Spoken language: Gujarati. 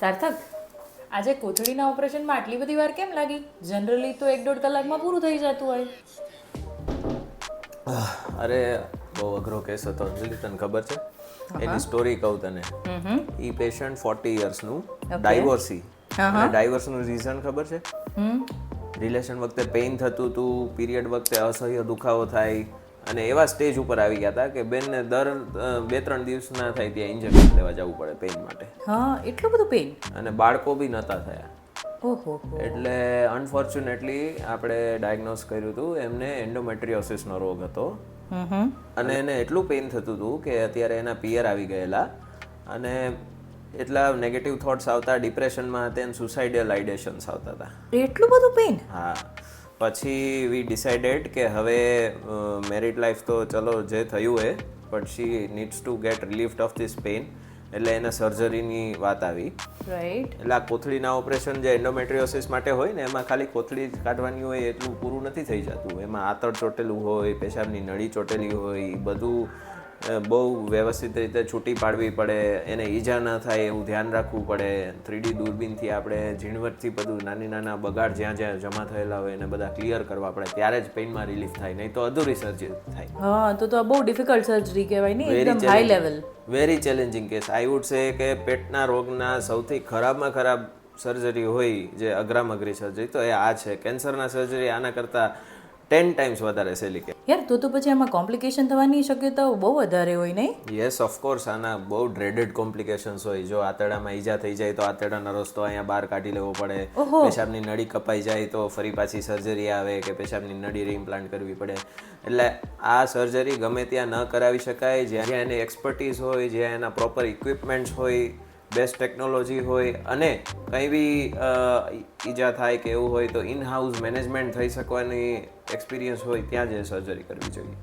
સાર્થક, આજે કોથળીના ઓપરેશનમાં આટલી બધી વાર કેમ લાગી? જનરલી તો 1-1.5 કલાકમાં પૂરું થઈ જતું હોય. અરે બહુ અઘરો કેસ હતો અંજલિ, તને ખબર છે? એની સ્ટોરી કહું તને. ઈ પેશન્ટ 40 યર્સનું ડાયવોર્સી. અને ડાયવોર્સનું રીઝન ખબર છે? રિલેશન વખતે પેઇન થતું હતું, પીરિયડ વખતે અસહ્ય દુખાવો થાય, અને એવા સ્ટેજ ઉપર આવી ગયા હતા કે બેનને દર 2-3 દિવસ ના થાય ત્યાં ઇન્જેક્શન લેવા જવું પડે પેઇન માટે. હા, એટલું બધું પેઇન? અને બાળકો બી નહોતા થયા. ઓહો. એટલે અનફોર્ચ્યુનેટલી આપણે ડાયગ્નોસ કર્યું હતું, એમને એન્ડોમેટ્રિયોસિસનો રોગ હતો. અને એને એટલું પેઇન થતું હતું કે અત્યારે એના પિયર આવી ગયેલા, અને એટલા નેગેટિવ થોટ્સ આવતા, ડિપ્રેશનમાં હતા, અને સુસાઇડલ આઇડેશન્સ આવતા હતા. એટલું બધું પેઇન? હા. પછી વી ડિસાઇડેડ કે હવે મેરિડ લાઈફ તો ચલો જે થયું એ, but she needs to get relieved of this pain. એટલે એને સર્જરીની વાત આવી. રાઈટ. એટલે આ કોથળીના ઓપરેશન જે એન્ડોમેટ્રિયોસિસ માટે હોય ને, એમાં ખાલી કોથળી જ કાઢવાની હોય એટલું પૂરું નથી થઈ જતું. એમાં આંતળ ચોટેલું હોય, પેશાબની નળી ચોટેલી હોય, બધું બહુ વ્યવસ્થિત રીતે છૂટી પાડવી પડે, એને ઈજા ન થાય એવું ધ્યાન રાખવું પડે. 3D દૂરબીનથી આપણે ઝીણવટથી બધું નાના બગાડ જ્યાં જ્યાં જમા થયેલા હોય એને બધા ક્લિયર કરવા પડે, ત્યારે જ પેઇનમાં રિલીફ થાય, નહીં તો અધૂરી સર્જરી થાય. હા, તો આ બહુ ડિફિકલ્ટ સર્જરી કહેવાય ને, એકદમ high level. Very challenging case. I would say કે પેટના રોગના સૌથી ખરાબમાં ખરાબ સર્જરી હોય, જે અઘરામાં અઘરી સર્જરી, તો એ આ છે. કેન્સરના સર્જરી આના કરતાં 10 ટાઈમ્સ વધારે સહેલી કે. યાર, તો પછી આમાં કોમ્પ્લિકેશન થવાની શક્યતાઓ બહુ વધારે હોય નહીં? Yes, of course. આના બહુ ડ્રેડેડ કોમ્પ્લિકેશન્સ હોય. જો આંતરડામાં ઈજા થઈ જાય તો આંતરડાનો રસ્તો અહીંયા બહાર કાઢી લેવો પડે. પેશાબની નળી કપાઈ જાય તો ફરી પાછી સર્જરી આવે કે પેશાબની નળી રીઇમ્પ્લાન્ટ કરવી પડે. એટલે આ સર્જરી ગમે ત્યાં ન કરાવી શકાય. જ્યાં એની એક્સપર્ટીઝ હોય, જ્યાં એના પ્રોપર ઇક્વિપમેન્ટ્સ હોય, બેસ્ટ ટેકનોલોજી હોય, અને કંઈ બી ઈજા થાય કે એવું હોય તો ઇન હાઉસ મેનેજમેન્ટ થઈ શકવાની એક્સપિરિયન્સ હોય, ત્યાં જ સર્જરી કરવી જોઈએ.